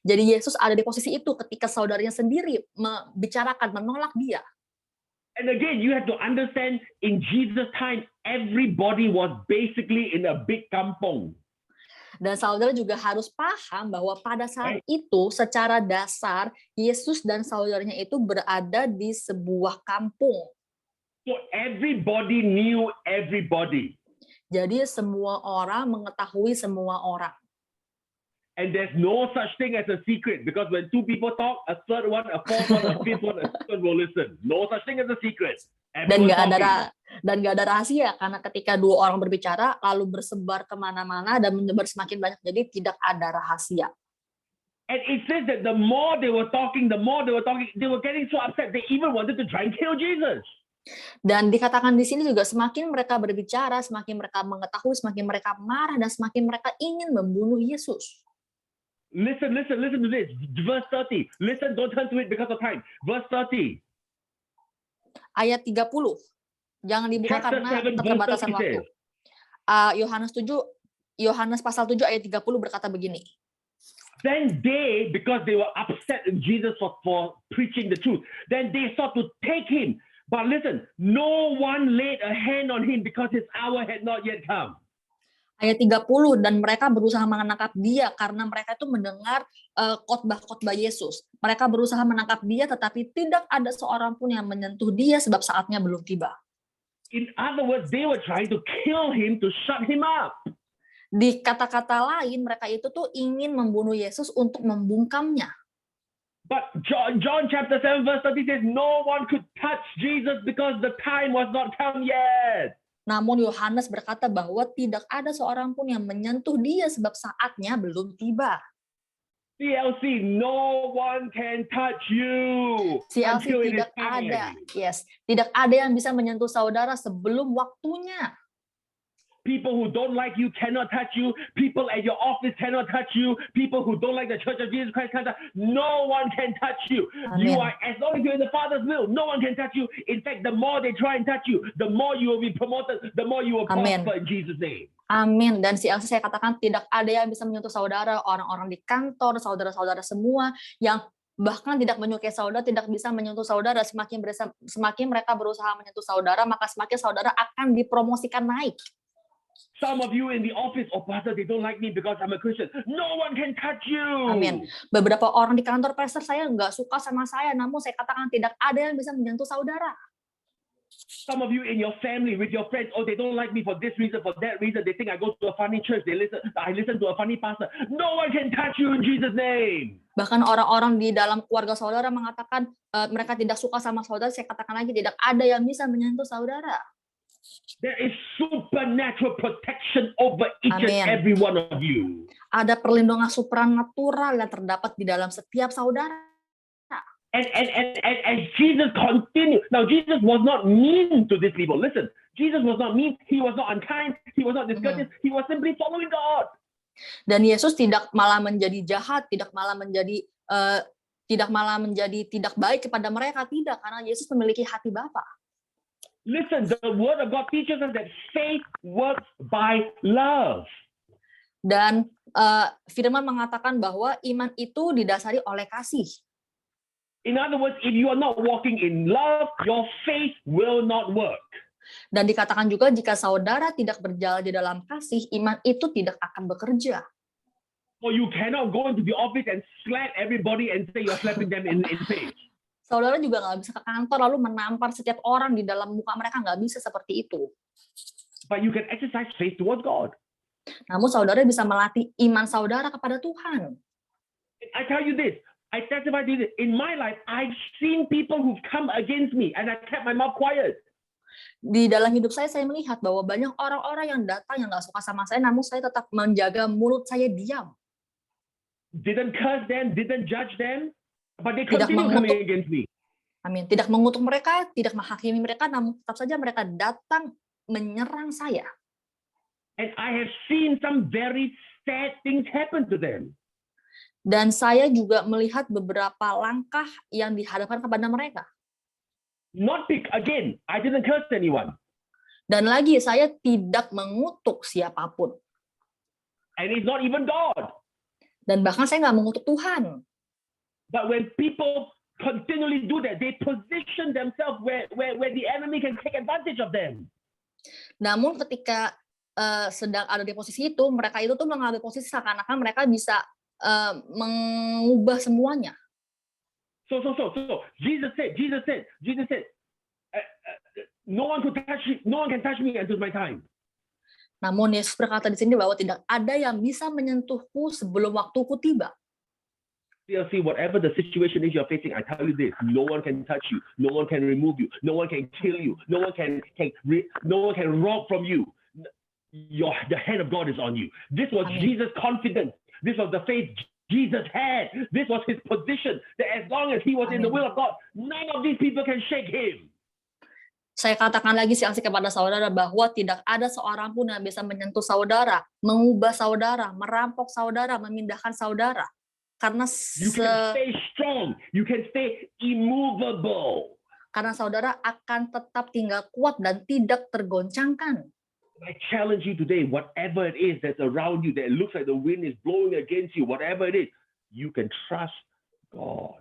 Jadi Yesus ada di posisi itu ketika saudaranya sendiri membicarakan, menolak dia. And again, you have to understand, in Jesus' time, everybody was basically in a big kampung. Dan saudara juga harus paham bahwa pada saat itu, secara dasar, Yesus dan saudaranya itu berada di sebuah kampung. So everybody knew everybody. Jadi semua orang mengetahui semua orang. And there's no such thing as a secret, because when two people talk, a third one, a fourth one, a fifth one, a sixth one will listen. No such thing as a secret. Dan nggak ada rahasia, karena ketika dua orang berbicara lalu bersebar kemana-mana dan menyebar semakin banyak, jadi tidak ada rahasia. And it says that the more they were talking, they were getting so upset they even wanted to try and kill Jesus. Dan dikatakan di sini juga semakin mereka berbicara, semakin mereka mengetahui, semakin mereka marah, dan semakin mereka ingin membunuh Yesus. Listen to this. Verse 30. Listen, don't turn to it because of time. Verse 30. Ayat 30. Jangan dibuka karena keterbatasan waktu. Yohanes pasal 7 ayat 30 berkata begini. Then they, because they were upset with Jesus for preaching the truth, then they sought to take him. But listen, no one laid a hand on him because his hour had not yet come. Ayat 30, dan mereka berusaha menangkap dia karena mereka itu mendengar khotbah-khotbah Yesus. Mereka berusaha menangkap dia, tetapi tidak ada seorang pun yang menyentuh dia sebab saatnya belum tiba. In other words, they were trying to kill him to shut him up. Di kata-kata lain, mereka itu tuh ingin membunuh Yesus untuk membungkamnya. But John chapter 7 verse 30 says, no one could touch Jesus because the time was not come yet. Namun Yohanes berkata bahwa tidak ada seorang pun yang menyentuh dia sebab saatnya belum tiba. CLC, no one can touch you. CLC tidak ada. Yes, tidak ada yang bisa menyentuh saudara sebelum waktunya. People who don't like you cannot touch you. People at your office cannot touch you. People who don't like the Church of Jesus Christ cannot touch you. No one can touch you. Amen. You are, as long as you're in the Father's will, no one can touch you. In fact, the more they try and touch you, the more you will be promoted, the more you will prosper in Jesus' name. Amin. Dan saya katakan tidak ada yang bisa menyentuh saudara, orang-orang di kantor, saudara-saudara semua yang bahkan tidak menyukai saudara, tidak bisa menyentuh saudara. Semakin mereka berusaha menyentuh saudara, maka semakin saudara akan dipromosikan naik. Some of you in the office, oh pastor, they don't like me because I'm a Christian. No one can touch you. Amin. Beberapa orang di kantor pastor saya nggak suka sama saya, namun saya katakan tidak ada yang bisa menyentuh saudara. Some of you in your family, with your friends, oh, they don't like me for this reason, for that reason. They think I go to a funny church. I listen to a funny pastor. No one can touch you in Jesus' name. Bahkan orang-orang di dalam keluarga saudara mengatakan mereka tidak suka sama saudara. Saya katakan lagi, tidak ada yang bisa menyentuh saudara. There is supernatural protection over each Amen. and every one of you. Ada perlindungan supranatural yang terdapat di dalam setiap saudara. And Jesus continued. Now, Jesus was not mean to these people. Listen, Jesus was not mean. He was not unkind. He was not discourteous. He was simply following God. Dan Yesus tidak malah menjadi jahat, tidak malah menjadi tidak baik kepada mereka, tidak, karena Yesus memiliki hati Bapa. Listen, the Word of God teaches us that faith works by love. Dan Firman mengatakan bahwa iman itu didasari oleh kasih. In other words, if you are not walking in love, your faith will not work. Dan dikatakan juga jika saudara tidak berjalan di dalam kasih, iman itu tidak akan bekerja. So you cannot go into the office and slap everybody and say you're slapping them in faith. Saudara juga nggak bisa ke kantor lalu menampar setiap orang di dalam muka mereka, nggak bisa seperti itu. But you can exercise faith towards God. Namun saudara bisa melatih iman saudara kepada Tuhan. I tell you this, I testify to this. In my life, I've seen people who've come against me and I kept my mouth quiet. Di dalam hidup saya melihat bahwa banyak orang-orang yang datang yang nggak suka sama saya, namun saya tetap menjaga mulut saya diam. Didn't curse them, didn't judge them, but they continue coming against me. Amin. Tidak mengutuk mereka, tidak menghakimi mereka, namun tetap saja mereka datang menyerang saya. And I have seen some very sad things happen to them. Dan saya juga melihat beberapa langkah yang dihadapkan kepada mereka. Not again, I didn't curse anyone. Dan lagi, saya tidak mengutuk siapapun. And it's not even God. Dan bahkan saya nggak mengutuk Tuhan. But when people continually do that, they position themselves where the enemy can take advantage of them. Namun ketika sedang ada di posisi itu, mereka itu tuh mengambil posisi seakan-akan mereka bisa mengubah semuanya. So Jesus said, no one can touch me until my time. Namun Yesus berkata di sini bahwa tidak ada yang bisa menyentuhku sebelum waktuku tiba. See, whatever the situation is you're facing, I tell you this: no one can touch you, no one can remove you, no one can kill you, no one can rob from you. The hand of God is on you. This was Amen. Jesus' confidence. This was the faith Jesus had. This was his position. That as long as he was in the will of God, none of these people can shake him. Saya katakan lagi siang kepada saudara bahwa tidak ada seorang pun yang bisa menyentuh saudara, mengubah saudara, merampok saudara, memindahkan saudara. Karena You can stay strong. You can stay immovable. Karena saudara akan tetap tinggal kuat dan tidak tergoncangkan. I challenge you today, whatever it is that's around you, that it looks like the wind is blowing against you, whatever it is, you can trust God.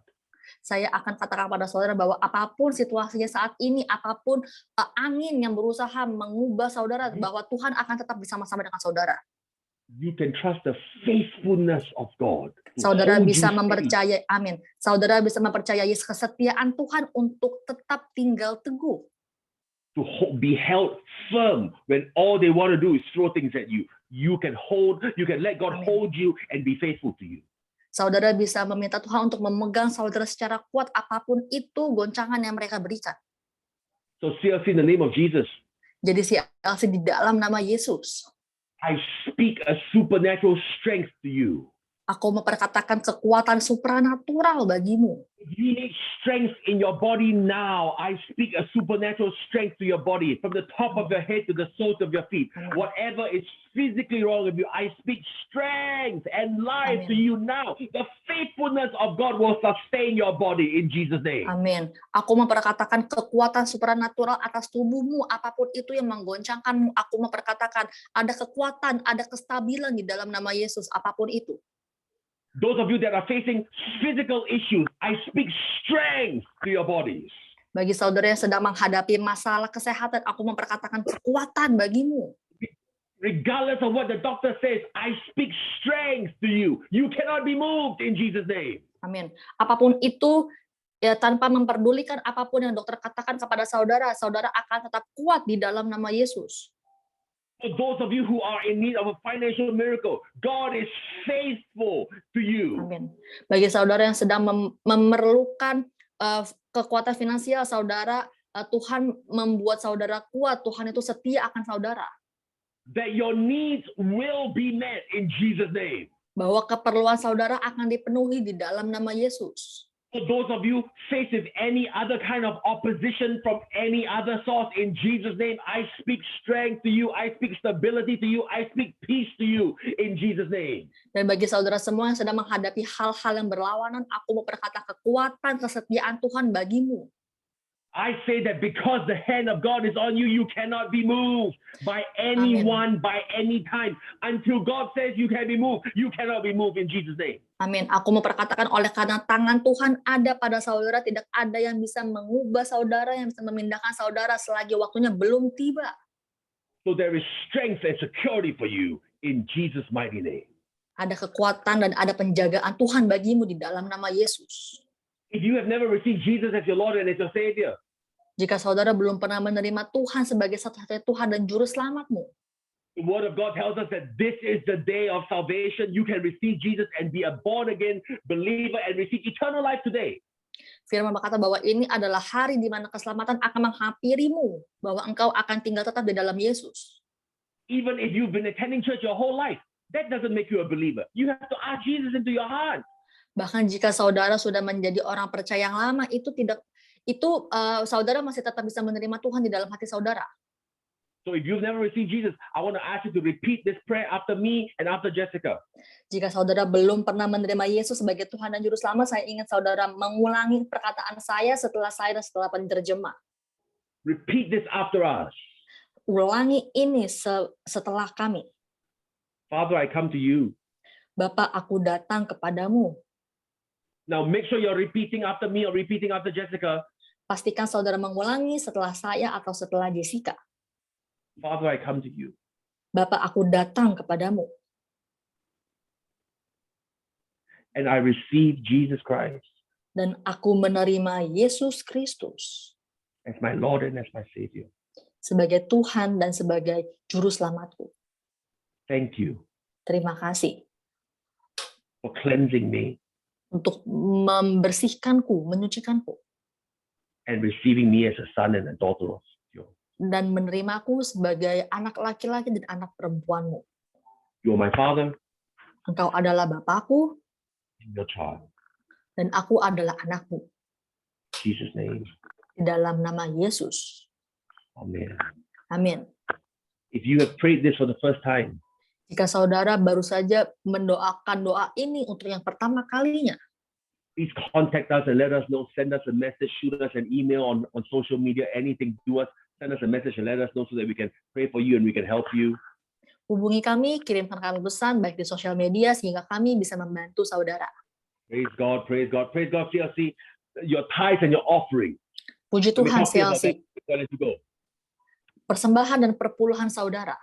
Saya akan katakan pada saudara bahwa apapun situasinya saat ini, apapun angin yang berusaha mengubah saudara, bahwa Tuhan akan tetap bersama-sama dengan saudara. You can trust the faithfulness of God. Saudara bisa mempercayai, amin. Saudara bisa mempercayai kesetiaan Tuhan untuk tetap tinggal teguh. To be held firm when all they want to do is throw things at you. You can let God hold you and be faithful to you. Saudara bisa meminta Tuhan untuk memegang saudara secara kuat apapun itu goncangan yang mereka berikan. So CLC in the name of Jesus. Jadi CLC di dalam nama Yesus. I speak a supernatural strength to you. Aku memperkatakan kekuatan supranatural bagimu. You need strength in your body now. I speak a supernatural strength to your body, from the top of your head to the soles of your feet. Whatever is physically wrong with you, I speak strength and life to you now. The faithfulness of God will sustain your body in Jesus' name. Amin. Aku memperkatakan kekuatan supranatural atas tubuhmu, apapun itu yang menggoncangkanmu. Aku memperkatakan ada kekuatan, ada kestabilan di dalam nama Yesus, apapun itu. Those of you that are facing physical issues, I speak strength to your bodies. Bagi saudara yang sedang menghadapi masalah kesehatan, aku memperkatakan kekuatan bagimu. Regardless of what the doctor says, I speak strength to you. You cannot be moved in Jesus' name. Amin. Apapun itu, ya tanpa memperdulikan apapun yang dokter katakan kepada saudara, saudara akan tetap kuat di dalam nama Yesus. For those of you who are in need of a financial miracle, God is faithful to you. Amin. Bagi saudara yang sedang memerlukan kekuatan finansial saudara, Tuhan membuat saudara kuat. Tuhan itu setia akan saudara. That your needs will be met in Jesus' name. Bahwa keperluan saudara akan dipenuhi di dalam nama Yesus. For those of you facing any other kind of opposition from any other source, in Jesus' name, I speak strength to you. I speak stability to you. I speak peace to you in Jesus' name. Dan bagi saudara semua yang sedang menghadapi hal-hal yang berlawanan, aku mau berkata kekuatan, kesetiaan Tuhan bagimu. I say that because the hand of God is on you, you cannot be moved by anyone, by any time. Until God says you can be moved, you cannot be moved in Jesus' name. Amin. Aku mau perkatakan oleh karena tangan Tuhan ada pada saudara, tidak ada yang bisa mengubah saudara, yang bisa memindahkan saudara selagi waktunya belum tiba. So there is strength and security for you in Jesus' mighty name. Ada kekuatan dan ada penjagaan Tuhan bagimu di dalam nama Yesus. If you have never received Jesus as your Lord and as your Savior, jika saudara belum pernah menerima Tuhan sebagai satu-satunya Tuhan dan Juru Selamatmu, the Word of God tells us that this is the day of salvation. You can receive Jesus and be a born-again believer and receive eternal life today. Firman berkata bahwa ini adalah hari di mana keselamatan akan menghampirimu, bahwa engkau akan tinggal tetap di dalam Yesus. Even if you've been attending church your whole life, that doesn't make you a believer. You have to ask Jesus into your heart. Bahkan jika saudara sudah menjadi orang percaya yang lama, saudara masih tetap bisa menerima Tuhan di dalam hati saudara. So if you've never received Jesus, I want to ask you to repeat this prayer after me and after Jessica. Jika saudara belum pernah menerima Yesus sebagai Tuhan dan Juru Selamat, saya ingin saudara mengulangi perkataan saya setelah penerjemah. Repeat this after us. Ulangi ini setelah kami. Father, I come to you. Bapa, aku datang kepadamu. Now make sure you're repeating after me or repeating after Jessica. Pastikan saudara mengulangi setelah saya atau setelah Jessica. Father, I come to you. Bapa, aku datang kepadamu. And I receive Jesus Christ. Dan aku menerima Yesus Kristus as my Lord and as my Savior. Sebagai Tuhan dan sebagai Juru Selamatku. Thank you. Terima kasih. For cleansing me. Untuk membersihkanku, menyucikanku. And receiving me as a son and a daughter of yours. Dan menerimaku sebagai anak laki-laki dan anak perempuanmu. You are my father. Engkau adalah Bapakku. And your child. Dan aku adalah anakmu. Jesus' name. Di dalam nama Yesus. Amen. Amin. If you have prayed this for the first time, jika saudara baru saja mendoakan doa ini untuk yang pertama kalinya, please contact us and let us know. Send us a message, shoot us an email on social media, anything. Do us, send us a message and let us know so that we can pray for you and we can help you. Hubungi kami, kirimkan kami pesan baik di sosial media sehingga kami bisa membantu saudara. Praise God, praise God, praise God, CLC. Your tithes and your offering. Puji Tuhan, CLC. Persembahan dan perpuluhan saudara.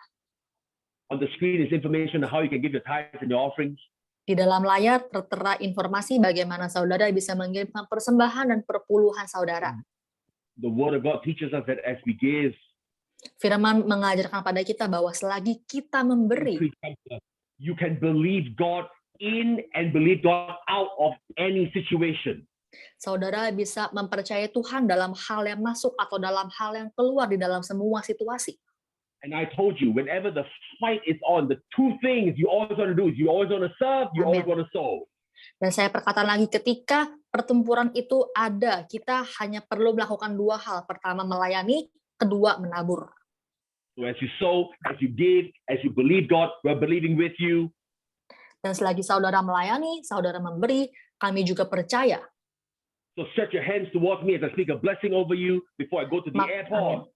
On the screen is information on how you can give your tithes and your offerings. Di dalam layar tertera informasi bagaimana saudara bisa mengirimkan persembahan dan perpuluhan saudara. The Word of God teaches us that as we give, Firman mengajarkan pada kita bahwa selagi kita memberi, you can believe God in and believe God out of any situation. Saudara bisa mempercayai Tuhan dalam hal yang masuk atau dalam hal yang keluar di dalam semua situasi. And I told you, whenever the fight is on, the two things you always want to do is you always want to serve, you always want to sow. Dan saya perkatakan lagi, ketika pertempuran itu ada, kita hanya perlu melakukan dua hal. Pertama, melayani, kedua, menabur. So as you sow, as you give, as you believe God, we're believing with you. Dan selagi saudara melayani, saudara memberi, kami juga percaya. So stretch your hands towards me as I speak a blessing over you before I go to the airport.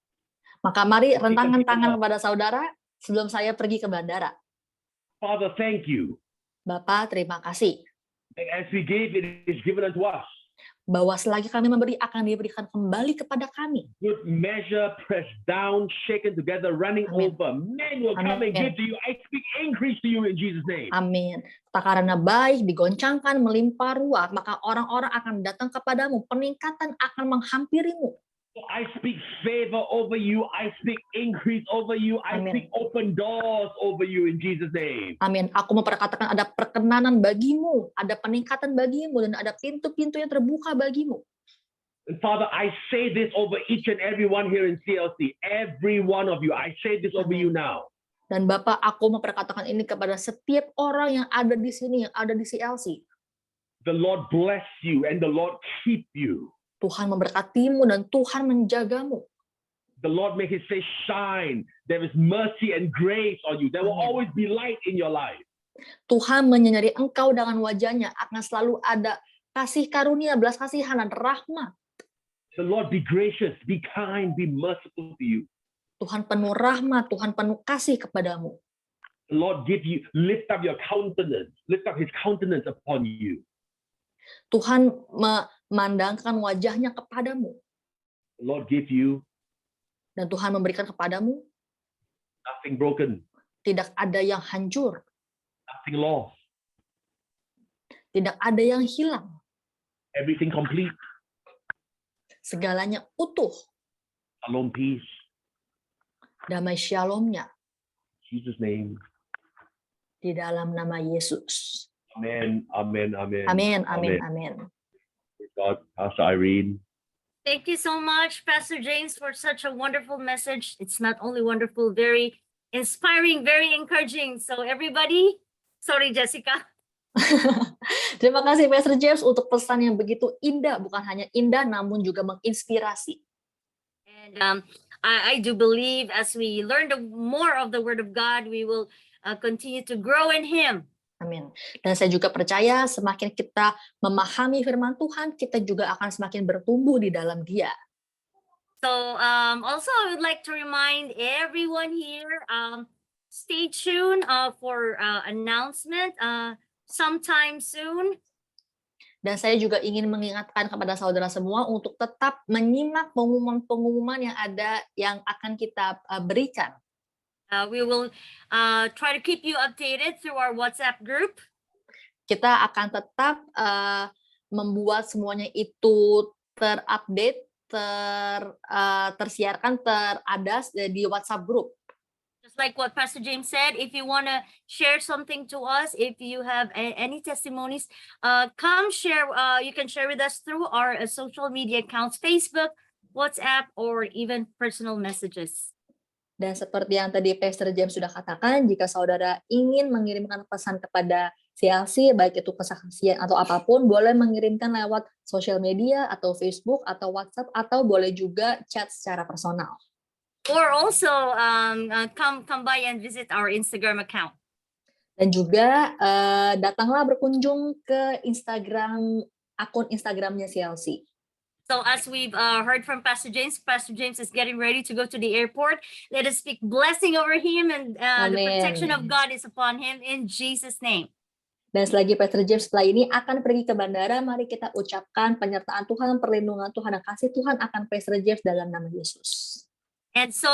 Maka mari rentangkan tangan kepada saudara sebelum saya pergi ke bandara. Father, thank you. Bapa, terima kasih. As we give, it is given unto us. bahwa selagi kami memberi akan diberikan kembali kepada kami. Good measure, pressed down, shaken together, running Amen. over. Men will come and give to you. I speak increase to you in Jesus' name. Amin. Takarannya baik, digoncangkan, melimpah ruah, maka orang-orang akan datang kepadamu, peningkatan akan menghampirimu. So I speak favor over you. I speak increase over you. I Amen. speak open doors over you in Jesus' name. Amin. Aku memperkatakan ada perkenanan bagimu, ada peningkatan bagimu, dan ada pintu-pintu yang terbuka bagimu. And Father, I say this over each and every one here in CLC. Every one of you. I say this over you now. Dan Bapak, aku memperkatakan ini kepada setiap orang yang ada di sini, yang ada di CLC. The Lord bless you and the Lord keep you. Tuhan memberkatimu dan Tuhan menjagamu. The Lord make his face shine. There is mercy and grace on you. There will Amen. always be light in your life. Tuhan menyinari engkau dengan wajahnya, akan selalu ada kasih karunia, belas kasihan, dan rahmat. The Lord be gracious, be kind, be merciful to you. Tuhan penuh rahmat, Tuhan penuh kasih kepadamu. The Lord lift up your countenance, lift up his countenance upon you. Tuhan memandangkan wajahnya kepadamu. The Lord give you Dan Tuhan memberikan kepadamu, nothing broken, tidak ada yang hancur, nothing lost, tidak ada yang hilang. everything complete. Segalanya utuh. Shalom, peace. Damai shalomnya In Jesus' name. di dalam nama Yesus. Amen, amen, amen. Amin, amin, amin. Praise God, Pastor Irene. Thank you so much, Pastor James, for such a wonderful message. It's not only wonderful, very inspiring, very encouraging. So everybody, sorry, Jessica. Terima kasih Pastor James untuk pesan yang begitu indah, bukan hanya indah namun juga menginspirasi. And I do believe as we learn more of the Word of God, we will continue to grow in Him. Amin. Dan saya juga percaya semakin kita memahami firman Tuhan, kita juga akan semakin bertumbuh di dalam Dia. So also I would like to remind everyone here, stay tuned for announcement sometime soon. Dan saya juga ingin mengingatkan kepada saudara semua untuk tetap menyimak pengumuman-pengumuman yang ada yang akan kita berikan. We will try to keep you updated through our WhatsApp group. Kita akan tetap membuat semuanya itu terupdate, tersiarkan, terada di WhatsApp group. Just like what Pastor James said, if you want to share something to us, if you have any testimonies, come share. You can share with us through our social media accounts, Facebook, WhatsApp, or even personal messages. Dan seperti yang tadi Pastor James sudah katakan, jika saudara ingin mengirimkan pesan kepada CLC, baik itu kesaksian atau apapun, boleh mengirimkan lewat sosial media atau Facebook atau WhatsApp, atau boleh juga chat secara personal. Or also come by and visit our Instagram account. Dan juga datanglah berkunjung ke akun Instagramnya CLC. So as we've heard from Pastor James is getting ready to go to the airport. Let us speak blessing over him, and the protection of God is upon him in Jesus' name. Dan selagi Pastor James setelah ini akan pergi ke bandara, mari kita ucapkan penyertaan Tuhan, perlindungan Tuhan, dan kasih Tuhan akan Pastor James dalam nama Yesus. And so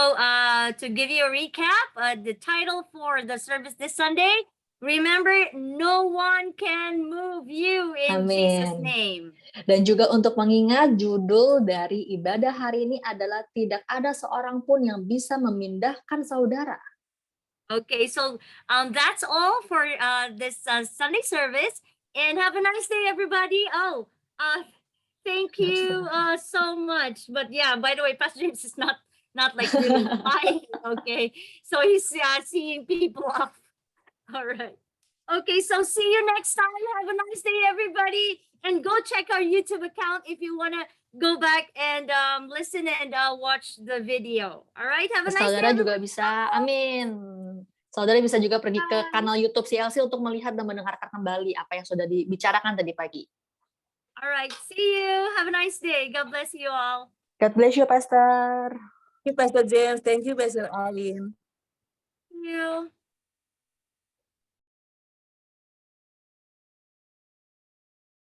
to give you a recap, the title for the service this Sunday, remember, no one can move you in Jesus' name. Dan juga untuk mengingat, judul dari ibadah hari ini adalah tidak ada seorang pun yang bisa memindahkan saudara. Okay, so that's all for this Sunday service. And have a nice day, everybody. Thank you so much. But yeah, by the way, Pastor James is not like really flying. Okay, so he's seeing people off. All right. Okay, so see you next time. Have a nice day, everybody. And go check our YouTube account if you want to go back and listen and watch the video. All right, have a nice Saudara day. juga bisa, amin. Saudara bisa juga pergi ke kanal YouTube CLC untuk melihat dan mendengarkan kembali apa yang sudah dibicarakan tadi pagi. All right, see you. Have a nice day. God bless you all. God bless you, Pastor. Thank you, Pastor James. Thank you, Pastor Arlene. Thank you.